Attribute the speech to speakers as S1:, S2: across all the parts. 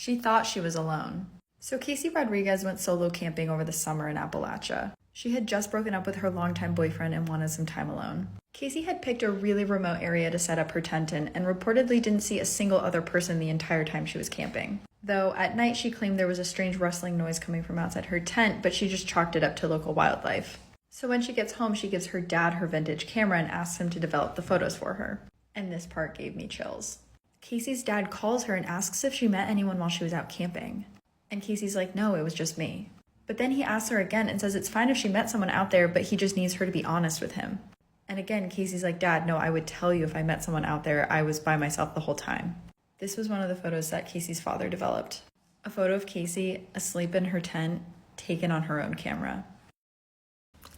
S1: She thought she was alone. So Casey Rodriguez went solo camping over the summer in Appalachia. She had just broken up with her longtime boyfriend and wanted some time alone. Casey had picked a really remote area to set up her tent in and reportedly didn't see a single other person the entire time she was camping. Though at night she claimed there was a strange rustling noise coming from outside her tent, but she just chalked it up to local wildlife. So when she gets home, she gives her dad her vintage camera and asks him to develop the photos for her. And this part gave me chills. Casey's dad calls her and asks if she met anyone while she was out camping. And Casey's like, no, it was just me. But then he asks her again and says it's fine if she met someone out there, but he just needs her to be honest with him. And again, Casey's like, Dad, no, I would tell you if I met someone out there. I was by myself the whole time. This was one of the photos that Casey's father developed. A photo of Casey asleep in her tent, taken on her own camera.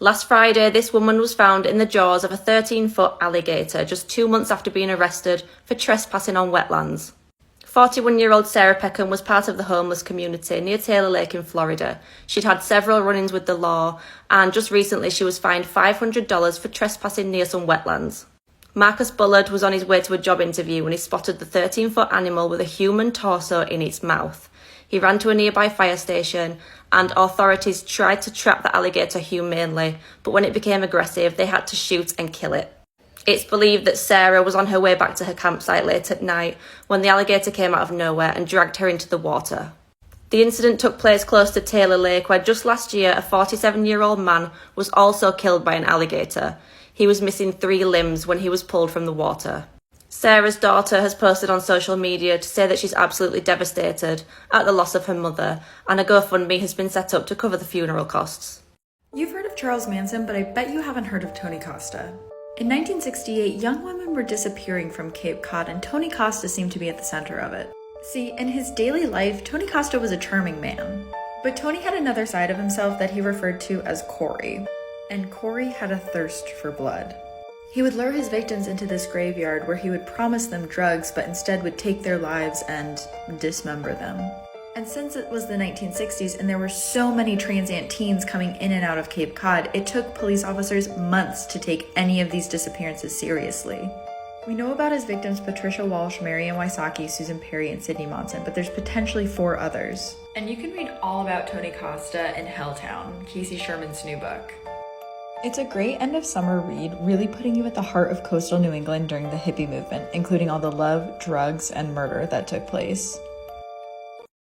S2: Last Friday, this woman was found in the jaws of a 13-foot alligator just 2 months after being arrested for trespassing on wetlands. 41-year-old Sarah Peckham was part of the homeless community near Taylor Lake in Florida. She'd had several run-ins with the law, and just recently she was fined $500 for trespassing near some wetlands. Marcus Bullard was on his way to a job interview when he spotted the 13-foot animal with a human torso in its mouth. He ran to a nearby fire station, and authorities tried to trap the alligator humanely, but when it became aggressive, they had to shoot and kill it. It's believed that Sarah was on her way back to her campsite late at night when the alligator came out of nowhere and dragged her into the water. The incident took place close to Taylor Lake, where just last year a 47-year-old man was also killed by an alligator. He was missing 3 limbs when he was pulled from the water. Sarah's daughter has posted on social media to say that she's absolutely devastated at the loss of her mother, and a GoFundMe has been set up to cover the funeral costs.
S1: You've heard of Charles Manson, but I bet you haven't heard of Tony Costa. In 1968, young women were disappearing from Cape Cod, and Tony Costa seemed to be at the center of it. See, in his daily life, Tony Costa was a charming man. But Tony had another side of himself that he referred to as Corey. And Corey had a thirst for blood. He would lure his victims into this graveyard where he would promise them drugs, but instead would take their lives and dismember them. And since it was the 1960s and there were so many transient teens coming in and out of Cape Cod, it took police officers months to take any of these disappearances seriously. We know about his victims Patricia Walsh, Marian Wysocki, Susan Perry, and Sydney Monson, but there's potentially 4 others. And you can read all about Tony Costa in Helltown, Casey Sherman's new book. It's a great end of summer read, really putting you at the heart of coastal New England during the hippie movement, including all the love, drugs, and murder that took place.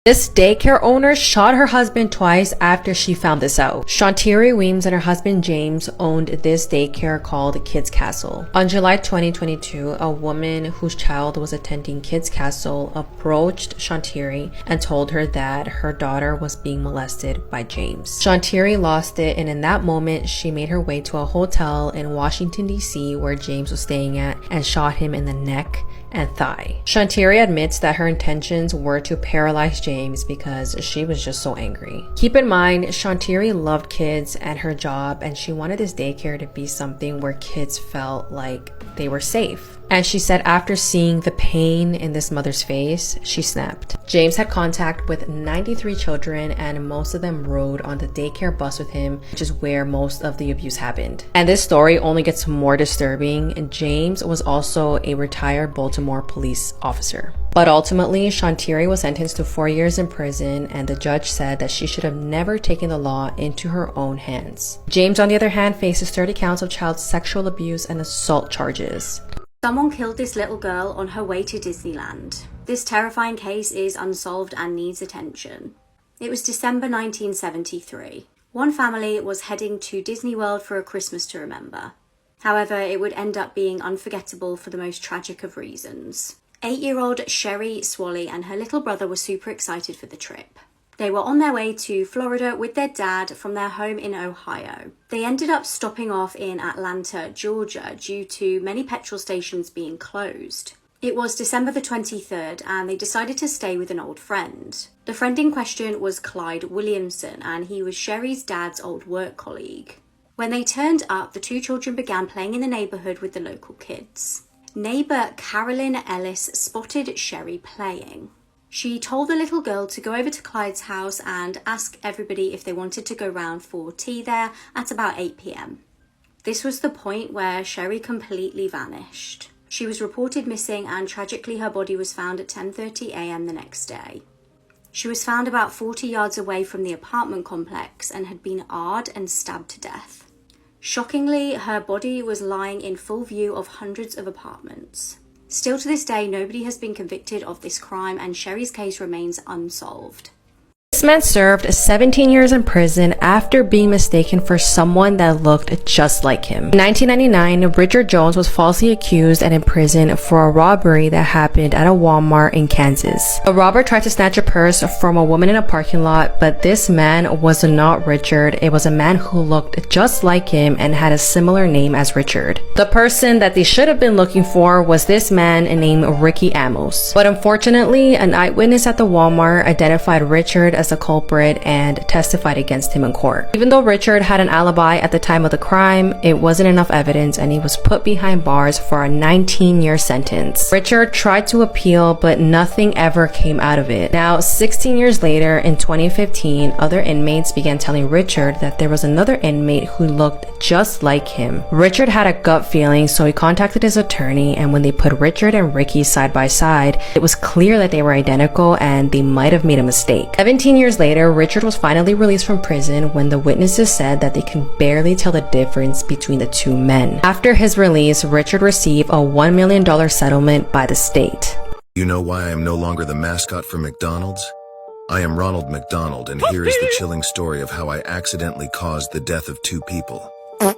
S3: This daycare owner shot her husband twice after she found this out. Shantiri Weems and her husband James owned this daycare called Kids Castle. On July 2022, a woman whose child was attending Kids Castle approached Shantiri and told her that her daughter was being molested by James. Shantiri lost it, and in that moment, she made her way to a hotel in Washington, D.C. where James was staying at and shot him in the neck and thigh. Shantiri admits that her intentions were to paralyze James because she was just so angry. Keep in mind, Shantiri loved kids and her job, and she wanted this daycare to be something where kids felt like they were safe. And she said after seeing the pain in this mother's face, she snapped. James had contact with 93 children, and most of them rode on the daycare bus with him, which is where most of the abuse happened. And this story only gets more disturbing. And James was also a retired Baltimore police officer. But ultimately, Shantiri was sentenced to 4 years in prison, and the judge said that she should have never taken the law into her own hands. James, on the other hand, faces 30 counts of child sexual abuse and assault charges.
S4: Someone killed this little girl on her way to Disneyland. This terrifying case is unsolved and needs attention. It was December 1973. One family was heading to Disney World for a Christmas to remember. However, it would end up being unforgettable for the most tragic of reasons. 8-year-old Sherry Swally and her little brother were super excited for the trip. They were on their way to Florida with their dad from their home in Ohio. They ended up stopping off in Atlanta, Georgia, due to many petrol stations being closed. It was December the 23rd, and they decided to stay with an old friend. The friend in question was Clyde Williamson, and he was Sherry's dad's old work colleague. When they turned up, the 2 children began playing in the neighborhood with the local kids. Neighbor Carolyn Ellis spotted Sherry playing. She told the little girl to go over to Clyde's house and ask everybody if they wanted to go round for tea there at about 8 p.m. This was the point where Sherry completely vanished. She was reported missing, and tragically her body was found at 10:30 a.m. the next day. She was found about 40 yards away from the apartment complex and had been AR'd and stabbed to death. Shockingly, her body was lying in full view of hundreds of apartments. Still to this day, nobody has been convicted of this crime and Sherry's case remains unsolved.
S3: This man served 17 years in prison after being mistaken for someone that looked just like him. In 1999, Richard Jones was falsely accused and imprisoned for a robbery that happened at a Walmart in Kansas. A robber tried to snatch a purse from a woman in a parking lot, but this man was not Richard. It was a man who looked just like him and had a similar name as Richard. The person that they should have been looking for was this man named Ricky Amos. But unfortunately, an eyewitness at the Walmart identified Richard as the culprit and testified against him in court. Even though Richard had an alibi at the time of the crime, it wasn't enough evidence and he was put behind bars for a 19-year sentence. Richard tried to appeal, but nothing ever came out of it. Now, 16 years later, in 2015, other inmates began telling Richard that there was another inmate who looked just like him. Richard had a gut feeling, so he contacted his attorney, and when they put Richard and Ricky side by side, it was clear that they were identical and they might have made a mistake. 17 years later, Richard was finally released from prison when the witnesses said that they can barely tell the difference between the two men. After his release, Richard received a $1 million settlement by the state.
S5: You know why I am no longer the mascot for McDonald's? I am Ronald McDonald, and here is the chilling story of how I accidentally caused the death of 2 people.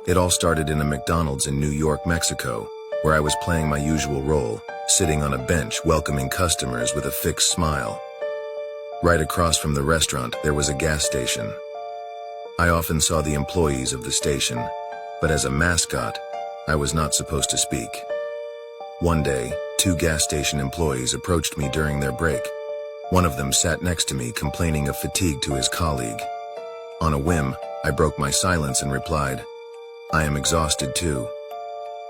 S5: It all started in a McDonald's in New York, Mexico, where I was playing my usual role, sitting on a bench welcoming customers with a fixed smile. Right across from the restaurant, there was a gas station. I often saw the employees of the station, but as a mascot, I was not supposed to speak. One day, 2 gas station employees approached me during their break. One of them sat next to me, complaining of fatigue to his colleague. On a whim, I broke my silence and replied, "I am exhausted too."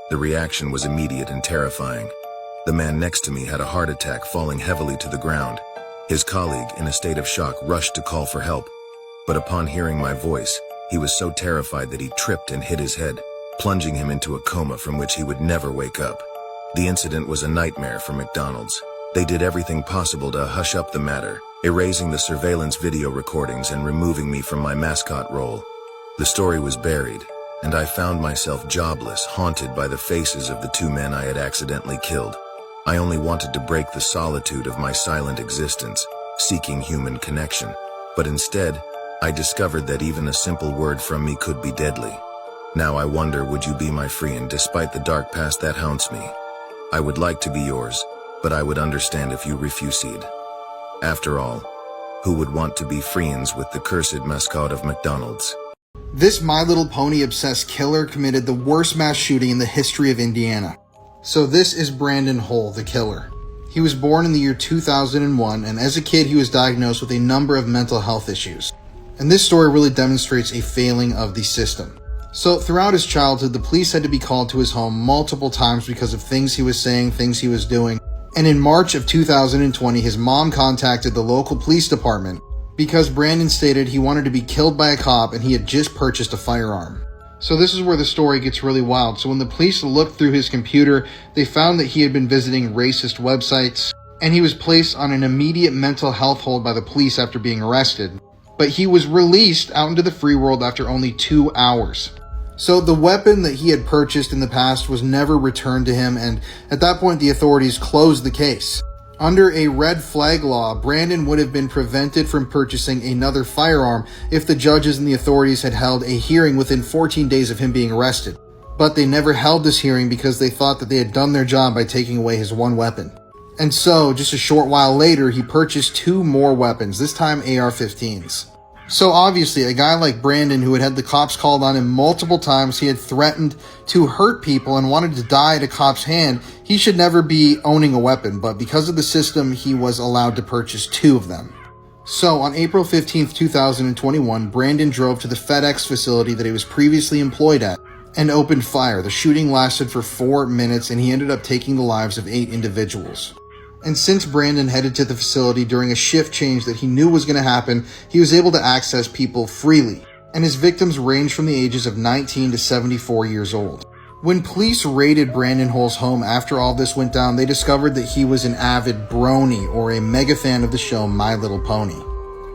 S5: The reaction was immediate and terrifying. The man next to me had a heart attack, falling heavily to the ground. His colleague, in a state of shock, rushed to call for help. But upon hearing my voice, he was so terrified that he tripped and hit his head, plunging him into a coma from which he would never wake up. The incident was a nightmare for McDonald's. They did everything possible to hush up the matter, erasing the surveillance video recordings and removing me from my mascot role. The story was buried, and I found myself jobless, haunted by the faces of the 2 men I had accidentally killed. I only wanted to break the solitude of my silent existence, seeking human connection. But instead, I discovered that even a simple word from me could be deadly. Now I wonder, would you be my friend despite the dark past that haunts me? I would like to be yours, but I would understand if you refused. After all, who would want to be friends with the cursed mascot of McDonald's?
S6: This My Little Pony obsessed killer committed the worst mass shooting in the history of Indiana. So this is Brandon Hull, the killer. He was born in the year 2001, and as a kid he was diagnosed with a number of mental health issues. And this story really demonstrates a failing of the system. So throughout his childhood, the police had to be called to his home multiple times because of things he was saying, things he was doing. And in March of 2020, his mom contacted the local police department because Brandon stated he wanted to be killed by a cop and he had just purchased a firearm. So this is where the story gets really wild. So when the police looked through his computer, they found that he had been visiting racist websites, and he was placed on an immediate mental health hold by the police after being arrested. But he was released out into the free world after only 2 hours. So the weapon that he had purchased in the past was never returned to him, and at that point the authorities closed the case. Under a red flag law, Brandon would have been prevented from purchasing another firearm if the judges and the authorities had held a hearing within 14 days of him being arrested. But they never held this hearing because they thought that they had done their job by taking away his one weapon. And so, just a short while later, he purchased 2 more weapons, this time AR-15s. So obviously, a guy like Brandon, who had had the cops called on him multiple times, he had threatened to hurt people and wanted to die at a cop's hand, he should never be owning a weapon, but because of the system, he was allowed to purchase 2 of them. So on April 15th, 2021, Brandon drove to the FedEx facility that he was previously employed at and opened fire. The shooting lasted for 4 minutes and he ended up taking the lives of 8 individuals. And since Brandon headed to the facility during a shift change that he knew was going to happen, he was able to access people freely. And his victims ranged from the ages of 19 to 74 years old. When police raided Brandon Hull's home after all this went down, they discovered that he was an avid brony, or a mega fan of the show My Little Pony.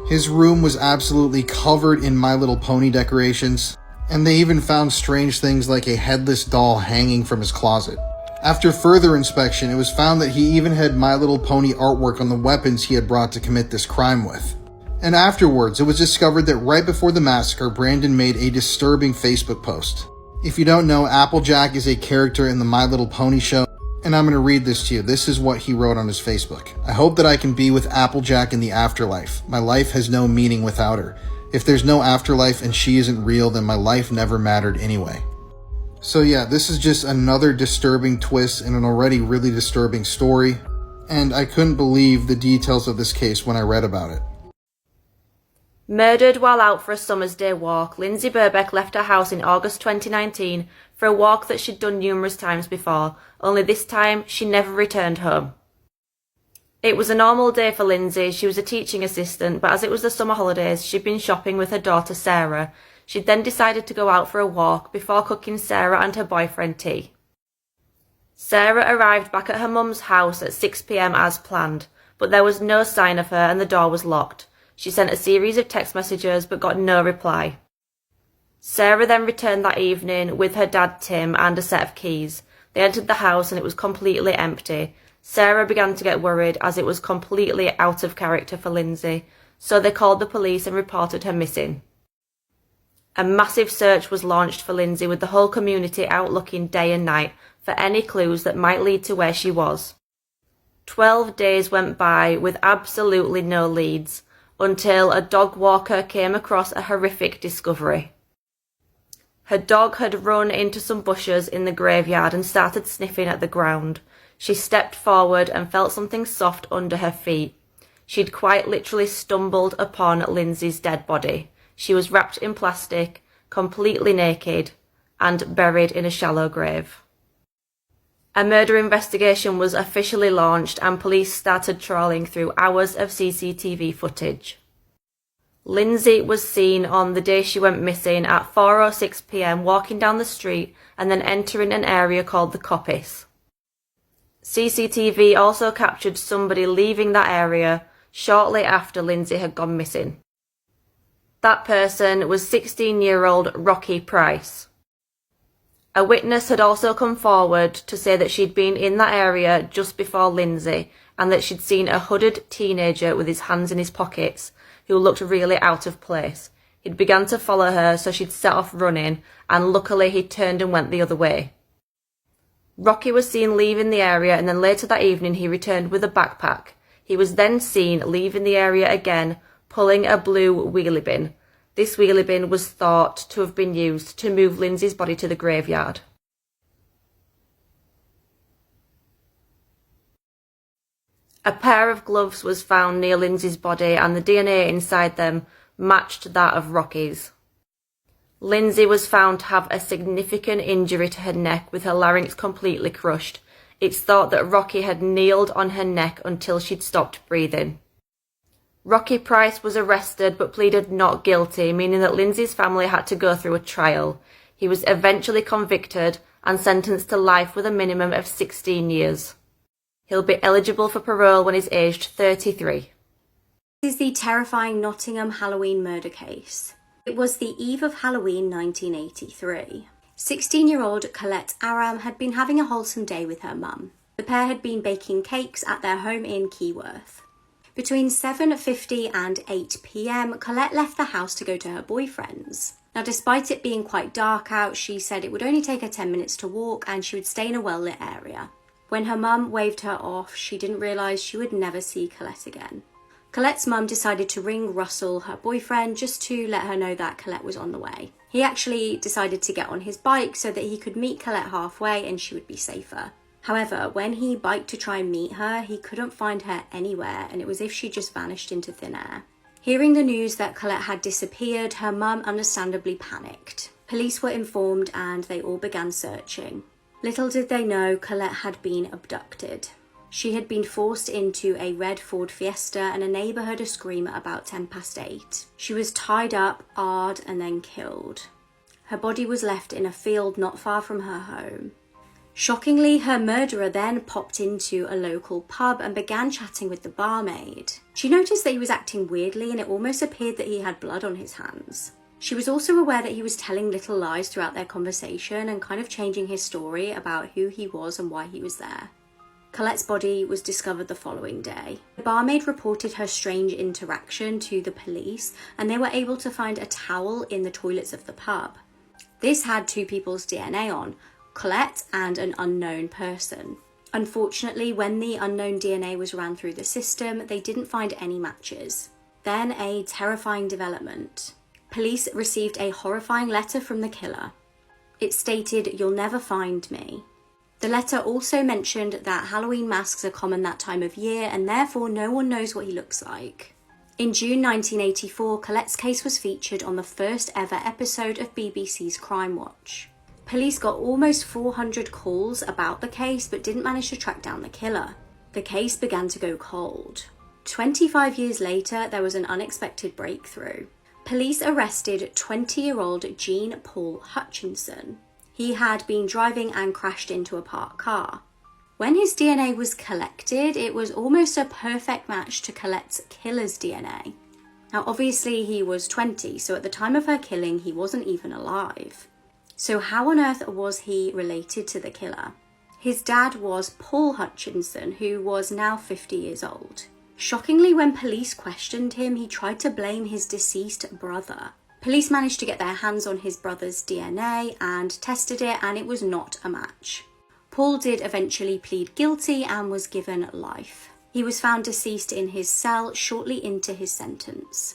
S6: His room was absolutely covered in My Little Pony decorations, and they even found strange things like a headless doll hanging from his closet. After further inspection, it was found that he even had My Little Pony artwork on the weapons he had brought to commit this crime with. And afterwards, it was discovered that right before the massacre, Brandon made a disturbing Facebook post. If you don't know, Applejack is a character in the My Little Pony show, and I'm going to read this to you. This is what he wrote on his Facebook. "I hope that I can be with Applejack in the afterlife. My life has no meaning without her. If there's no afterlife and she isn't real, then my life never mattered anyway." So yeah, this is just another disturbing twist in an already really disturbing story, and I couldn't believe the details of this case when I read about it.
S2: Murdered while out for a summer's day walk, Lindsay Burbeck left her house in August 2019 for a walk that she'd done numerous times before, only this time she never returned home. It was a normal day for Lindsay. She was a teaching assistant, but as it was the summer holidays, she'd been shopping with her daughter Sarah. She'd then decided to go out for a walk before cooking Sarah and her boyfriend tea. Sarah arrived back at her mum's house at 6 p.m. as planned, but there was no sign of her and the door was locked. She sent a series of text messages but got no reply. Sarah then returned that evening with her dad Tim and a set of keys. They entered the house and it was completely empty. Sarah began to get worried as it was completely out of character for Lindsay, so they called the police and reported her missing. A massive search was launched for Lindsay, with the whole community out looking day and night for any clues that might lead to where she was. 12 days went by with absolutely no leads, until a dog walker came across a horrific discovery. Her dog had run into some bushes in the graveyard and started sniffing at the ground. She stepped forward and felt something soft under her feet. She'd quite literally stumbled upon Lindsay's dead body. She was wrapped in plastic, completely naked, and buried in a shallow grave. A murder investigation was officially launched and police started trawling through hours of CCTV footage. Lindsay was seen on the day she went missing at 4:06 p.m. walking down the street and then entering an area called the Coppice. CCTV also captured somebody leaving that area shortly after Lindsay had gone missing. That person was 16-year-old Rocky Price. A witness had also come forward to say that she'd been in that area just before Lindsay and that she'd seen a hooded teenager with his hands in his pockets who looked really out of place. He'd begun to follow her, so she'd set off running, and luckily he turned and went the other way. Rocky was seen leaving the area, and then later that evening he returned with a backpack. He was then seen leaving the area again, pulling a blue wheelie bin. This wheelie bin was thought to have been used to move Lindsay's body to the graveyard. A pair of gloves was found near Lindsay's body and the DNA inside them matched that of Rocky's. Lindsay was found to have a significant injury to her neck with her larynx completely crushed. It's thought that Rocky had kneeled on her neck until she'd stopped breathing. Rocky Price was arrested but pleaded not guilty, meaning that Lindsay's family had to go through a trial. He was eventually convicted and sentenced to life with a minimum of 16 years. He'll be eligible for parole when he's aged 33.
S4: This is the terrifying Nottingham Halloween murder case. It was the eve of Halloween 1983. 16-year-old Colette Aram had been having a wholesome day with her mum. The pair had been baking cakes at their home in Keyworth. Between 7:50 and 8 p.m, Colette left the house to go to her boyfriend's. Now, despite it being quite dark out, she said it would only take her 10 minutes to walk and she would stay in a well-lit area. When her mum waved her off, she didn't realise she would never see Colette again. Colette's mum decided to ring Russell, her boyfriend, just to let her know that Colette was on the way. He actually decided to get on his bike so that he could meet Colette halfway and she would be safer. However, when he biked to try and meet her, he couldn't find her anywhere and it was as if she just vanished into thin air. Hearing the news that Colette had disappeared, her mum understandably panicked. Police were informed and they all began searching. Little did they know Colette had been abducted. She had been forced into a red Ford Fiesta and a neighbour heard a scream at about 8:10. She was tied up, AR'd and then killed. Her body was left in a field not far from her home. Shockingly, her murderer then popped into a local pub and began chatting with the barmaid. She noticed that he was acting weirdly and it almost appeared that he had blood on his hands. She was also aware that he was telling little lies throughout their conversation and kind of changing his story about who he was and why he was there. Colette's body was discovered the following day. The barmaid reported her strange interaction to the police and they were able to find a towel in the toilets of the pub. This had two people's DNA on, Colette and an unknown person. Unfortunately, when the unknown DNA was ran through the system, they didn't find any matches. Then a terrifying development. Police received a horrifying letter from the killer. It stated, "You'll never find me." The letter also mentioned that Halloween masks are common that time of year and therefore no one knows what he looks like. In June 1984, Colette's case was featured on the first ever episode of BBC's Crime Watch. Police got almost 400 calls about the case but didn't manage to track down the killer. The case began to go cold. 25 years later, there was an unexpected breakthrough. Police arrested 20-year-old Jean Paul Hutchinson. He had been driving and crashed into a parked car. When his DNA was collected, it was almost a perfect match to Colette's killer's DNA. Now obviously he was 20, so at the time of her killing he wasn't even alive. So how on earth was he related to the killer? His dad was Paul Hutchinson, who was now 50 years old. Shockingly, when police questioned him, he tried to blame his deceased brother. Police managed to get their hands on his brother's DNA and tested it, and it was not a match. Paul did eventually plead guilty and was given life. He was found deceased in his cell shortly into his sentence.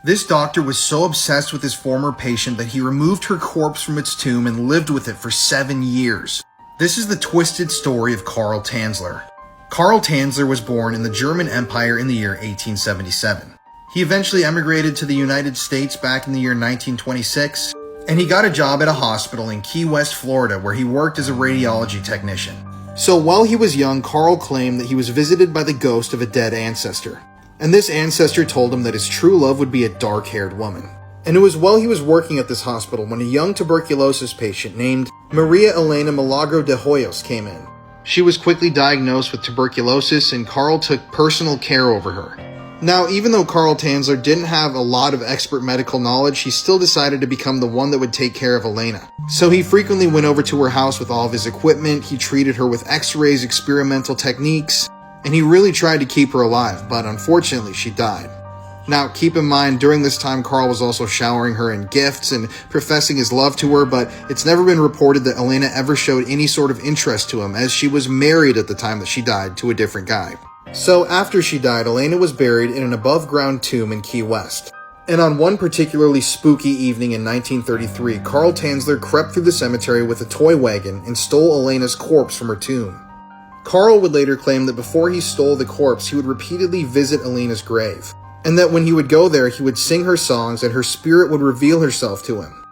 S6: This doctor was so obsessed with his former patient that he removed her corpse from its tomb and lived with it for 7 years. This is the twisted story of Karl Tanzler. Karl Tanzler was born in the German Empire in the year 1877. He eventually emigrated to the United States back in the year 1926, and he got a job at a hospital in Key West, Florida, where he worked as a radiology technician. So while he was young, Karl claimed that he was visited by the ghost of a dead ancestor. And this ancestor told him that his true love would be a dark-haired woman. And it was while he was working at this hospital when a young tuberculosis patient named Maria Elena Milagro de Hoyos came in. She was quickly diagnosed with tuberculosis and Karl took personal care over her. Now, even though Karl Tanzler didn't have a lot of expert medical knowledge, he still decided to become the one that would take care of Elena. So he frequently went over to her house with all of his equipment, he treated her with x-rays, experimental techniques, and he really tried to keep her alive, but unfortunately she died. Now, keep in mind, during this time, Karl was also showering her in gifts and professing his love to her, but it's never been reported that Elena ever showed any sort of interest to him, as she was married at the time that she died to a different guy. So after she died, Elena was buried in an above-ground tomb in Key West. And on one particularly spooky evening in 1933, Karl Tanzler crept through the cemetery with a toy wagon and stole Elena's corpse from her tomb. Karl would later claim that before he stole the corpse, he would repeatedly visit Elena's grave, and that when he would go there, he would sing her songs and her spirit would reveal herself to him.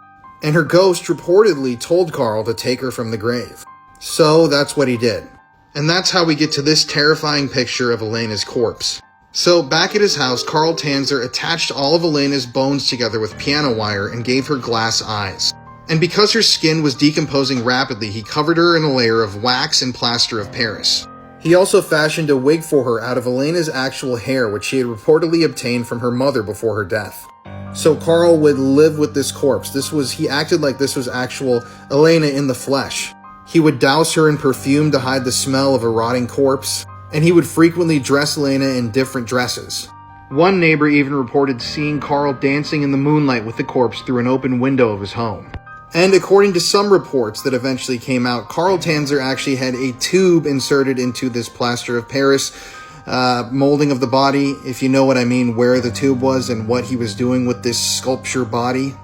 S6: And her ghost reportedly told Karl to take her from the grave. So that's what he did. And that's how we get to this terrifying picture of Elena's corpse. So back at his house, Karl Tanzler attached all of Elena's bones together with piano wire and gave her glass eyes. And because her skin was decomposing rapidly, he covered her in a layer of wax and plaster of Paris. He also fashioned a wig for her out of Elena's actual hair, which she had reportedly obtained from her mother before her death. So Karl would live with this corpse. He acted like this was actual Elena in the flesh. He would douse her in perfume to hide the smell of a rotting corpse, and he would frequently dress Elena in different dresses. One neighbor even reported seeing Karl dancing in the moonlight with the corpse through an open window of his home. And according to some reports that eventually came out, Karl Tanzler actually had a tube inserted into this plaster of Paris molding of the body, if you know what I mean, where the tube was and what he was doing with this sculpture body.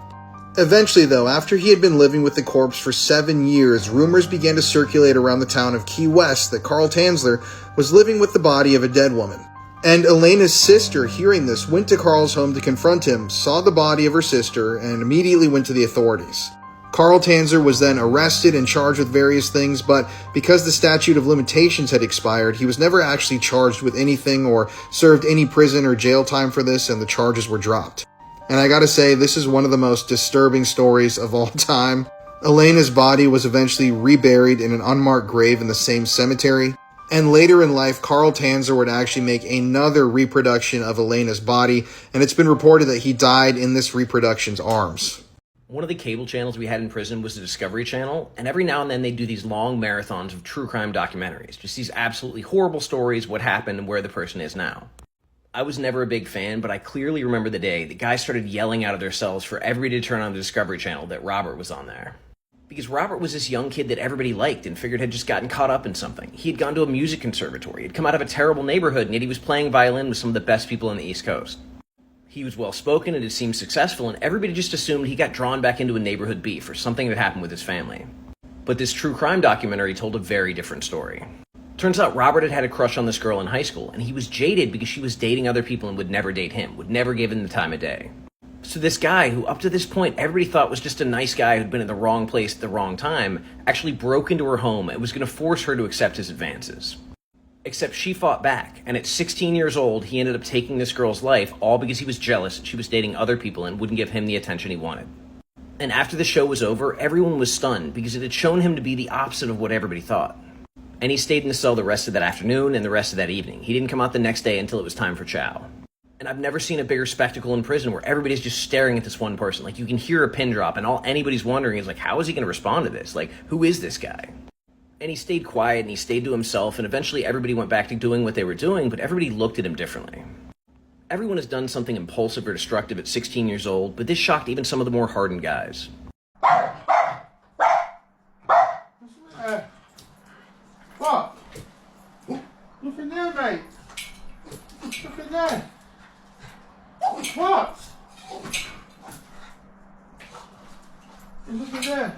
S6: Eventually, though, after he had been living with the corpse for 7 years, rumors began to circulate around the town of Key West that Karl Tanzler was living with the body of a dead woman. And Elena's sister, hearing this, went to Karl's home to confront him, saw the body of her sister, and immediately went to the authorities. Karl Tanzler was then arrested and charged with various things, but because the statute of limitations had expired, he was never actually charged with anything or served any prison or jail time for this, and the charges were dropped. And I gotta say, this is one of the most disturbing stories of all time. Elena's body was eventually reburied in an unmarked grave in the same cemetery. And later in life, Carl Tanzler would actually make another reproduction of Elena's body, and it's been reported that he died in this reproduction's arms.
S7: One of the cable channels we had in prison was the Discovery Channel, and every now and then they do these long marathons of true crime documentaries, just these absolutely horrible stories, what happened and where the person is now. I was never a big fan, but I clearly remember the day the guys started yelling out of their cells for everybody to turn on the Discovery Channel that Robert was on there. Because Robert was this young kid that everybody liked and figured had just gotten caught up in something. He had gone to a music conservatory, he'd come out of a terrible neighborhood, and yet he was playing violin with some of the best people on the East Coast. He was well-spoken and it seemed successful, and everybody just assumed he got drawn back into a neighborhood beef or something that happened with his family. But this true crime documentary told a very different story. Turns out Robert had had a crush on this girl in high school, and he was jaded because she was dating other people and would never date him, would never give him the time of day. So this guy, who up to this point everybody thought was just a nice guy who'd been in the wrong place at the wrong time, actually broke into her home and was going to force her to accept his advances. Except she fought back, and at 16 years old, he ended up taking this girl's life, all because he was jealous she was dating other people and wouldn't give him the attention he wanted. And after the show was over, everyone was stunned because it had shown him to be the opposite of what everybody thought. And he stayed in the cell the rest of that afternoon and the rest of that evening. He didn't come out the next day until it was time for chow. And I've never seen a bigger spectacle in prison where everybody's just staring at this one person. Like, you can hear a pin drop, and all anybody's wondering is, like, how is he going to respond to this? Like, who is this guy? And he stayed quiet, and he stayed to himself, and eventually everybody went back to doing what they were doing, but everybody looked at him differently. Everyone has done something impulsive or destructive at 16 years old, but this shocked even some of the more hardened guys.
S8: What? Look in there, mate. Look in there. What? Look in there.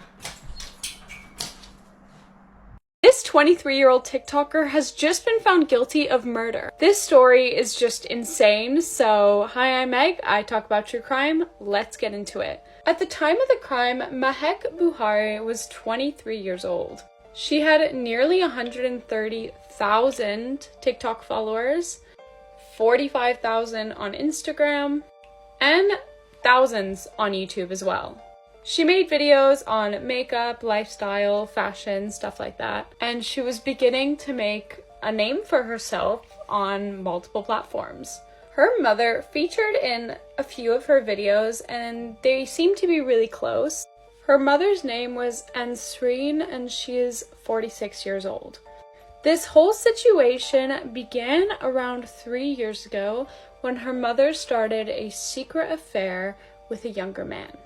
S9: This 23-year-old TikToker has just been found guilty of murder. This story is just insane, so hi, I'm Meg. I talk about true crime. Let's get into it. At the time of the crime, Mahek Buhari was 23 years old. She had nearly 130,000 TikTok followers, 45,000 on Instagram, and thousands on YouTube as well. She made videos on makeup, lifestyle, fashion, stuff like that, and she was beginning to make a name for herself on multiple platforms. Her mother featured in a few of her videos, and they seem to be really close. Her mother's name was Ansreen, and she is 46 years old. This whole situation began around 3 years ago when her mother started a secret affair with a younger man.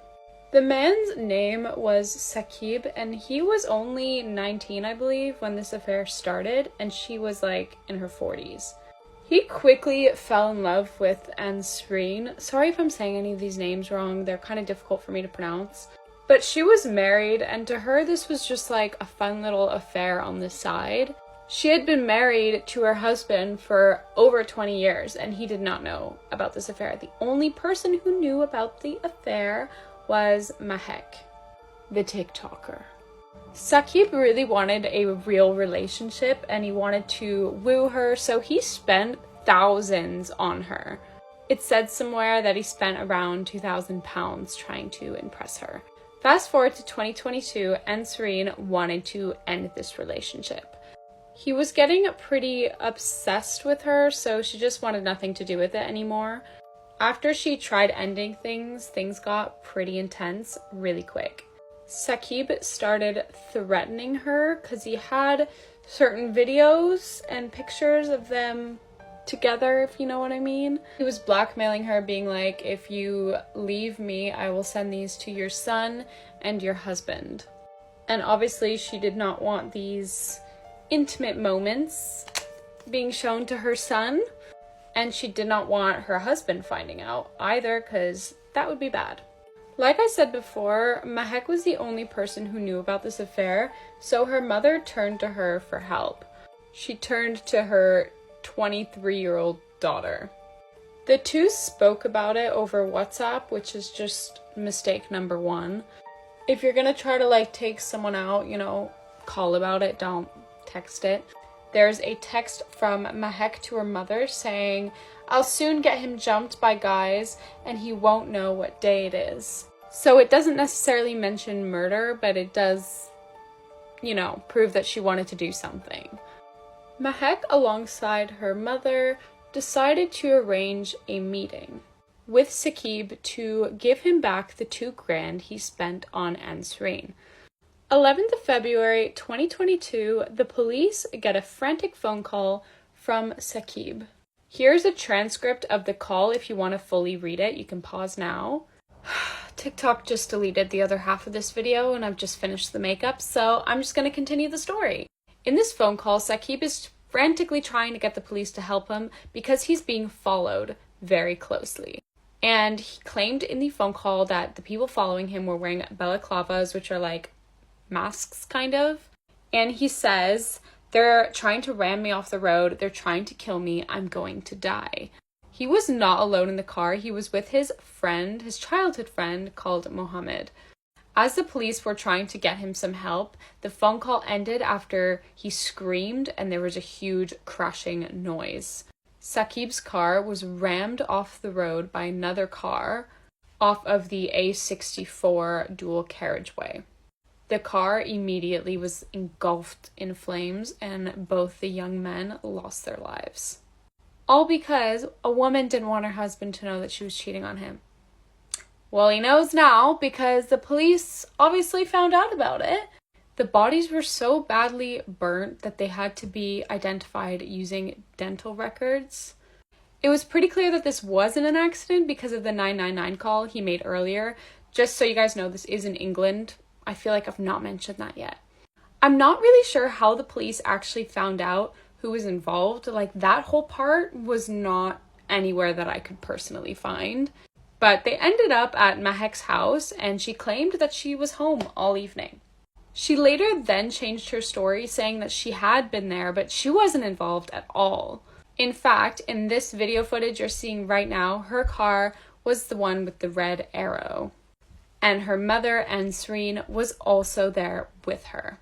S9: The man's name was Saqib, and he was only 19, I believe, when this affair started, and she was like in her 40s. He quickly fell in love with Ansreen. Sorry if I'm saying any of these names wrong, they're kind of difficult for me to pronounce. But she was married, and to her this was just like a fun little affair on the side. She had been married to her husband for over 20 years, and he did not know about this affair. The only person who knew about the affair was Mahek, the TikToker. Saqib really wanted a real relationship, and he wanted to woo her, so he spent thousands on her. It said somewhere that he spent around £2,000 trying to impress her. Fast forward to 2022, Ansreen wanted to end this relationship. He was getting pretty obsessed with her, so she just wanted nothing to do with it anymore. After she tried ending things, things got pretty intense really quick. Saqib started threatening her because he had certain videos and pictures of them together, if you know what I mean. He was blackmailing her, being like, if you leave me, I will send these to your son and your husband. And obviously she did not want these intimate moments being shown to her son, and she did not want her husband finding out either, because that would be bad. Like I said before, Mahek was the only person who knew about this affair, so her mother turned to her for help. She turned to her 23-year-old daughter. The two spoke about it over WhatsApp, which is just mistake number one. If you're gonna try to take someone out, call about it, don't text it. There's a text from Mahek to her mother saying, I'll soon get him jumped by guys and he won't know what day it is. So it doesn't necessarily mention murder, but it does, you know, prove that she wanted to do something. Mahek, aliside her mother, decided to arrange a meeting with Saqib to give him back the $2,000 he spent on Ansreen. 11th of February 2022, the police get a frantic phone call from Saqib. Here's a transcript of the call if you want to fully read it. You can pause now. TikTok just deleted the other half of this video and I've just finished the makeup, so I'm just going to continue the story. In this phone call, Saqib is frantically trying to get the police to help him because he's being followed very closely. And he claimed in the phone call that the people following him were wearing balaclavas, which are like masks kind of. And he says, "They're trying to ram me off the road. They're trying to kill me. I'm going to die." He was not alone in the car. He was with his friend, his childhood friend called Mohammed. As the police were trying to get him some help, the phone call ended after he screamed and there was a huge crashing noise. Saqib's car was rammed off the road by another car off of the A64 dual carriageway. The car immediately was engulfed in flames and both the young men lost their lives. All because a woman didn't want her husband to know that she was cheating on him. Well, he knows now because the police obviously found out about it. The bodies were so badly burnt that they had to be identified using dental records. It was pretty clear that this wasn't an accident because of the 999 call he made earlier. Just so you guys know, this is in England. I feel like I've not mentioned that yet. I'm not really sure how the police actually found out who was involved. Like, that whole part was not anywhere that I could personally find. But they ended up at Mahek's house and she claimed that she was home all evening. She later then changed her story, saying that she had been there, but she wasn't involved at all. In fact, in this video footage you're seeing right now, her car was the one with the red arrow. And her mother, Ansreen, was also there with her.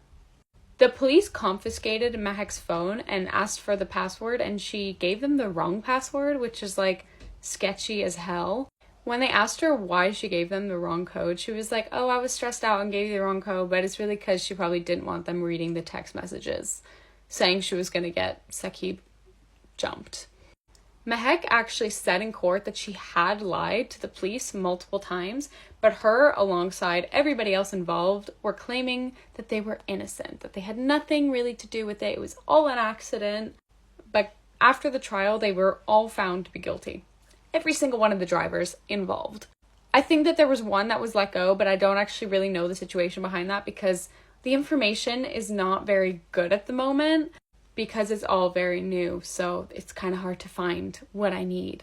S9: The police confiscated Mahek's phone and asked for the password, and she gave them the wrong password, which is like sketchy as hell. When they asked her why she gave them the wrong code, she was like, "Oh, I was stressed out and gave you the wrong code," but it's really because she probably didn't want them reading the text messages, saying she was going to get Saqib jumped. Mahek actually said in court that she had lied to the police multiple times, but her, alongside everybody else involved, were claiming that they were innocent, that they had nothing really to do with it. It was all an accident. But after the trial, they were all found to be guilty. Every single one of the drivers involved. I think that there was one that was let go, but I don't actually really know the situation behind that because the information is not very good at the moment because it's all very new, so it's kind of hard to find what I need.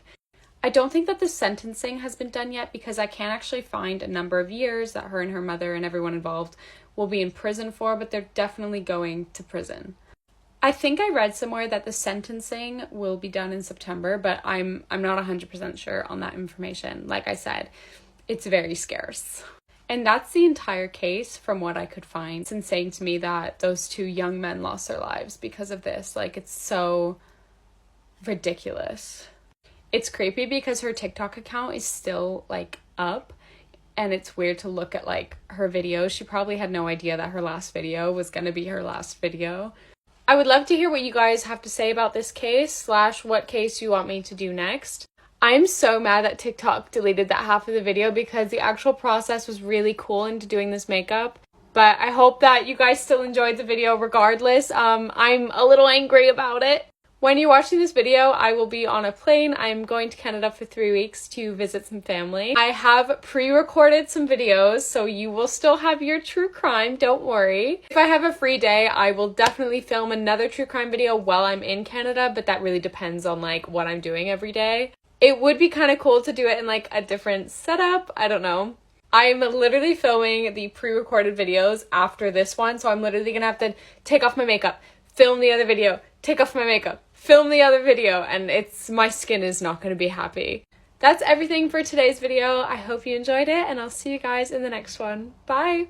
S9: I don't think that the sentencing has been done yet because I can't actually find a number of years that her and her mother and everyone involved will be in prison for, but they're definitely going to prison. I think I read somewhere that the sentencing will be done in September, but I'm not 100% sure on that information. Like I said, it's very scarce. And that's the entire case from what I could find. It's insane to me that those two young men lost their lives because of this. Like, it's so ridiculous. It's creepy because her TikTok account is still like up, and it's weird to look at like her videos. She probably had no idea that her last video was going to be her last video. I would love to hear what you guys have to say about this case / what case you want me to do next. I'm so mad that TikTok deleted that half of the video because the actual process was really cool into doing this makeup. But I hope that you guys still enjoyed the video regardless. I'm a little angry about it. When you're watching this video, I will be on a plane. I'm going to Canada for 3 weeks to visit some family. I have pre-recorded some videos, so you will still have your true crime, don't worry. If I have a free day, I will definitely film another true crime video while I'm in Canada, but that really depends on like what I'm doing every day. It would be kind of cool to do it in like a different setup. I don't know. I'm literally filming the pre-recorded videos after this one, so I'm literally gonna have to take off my makeup, film the other video, take off my makeup, film the other video, and my skin is not going to be happy. That's everything for today's video. I hope you enjoyed it, and I'll see you guys in the next one. Bye!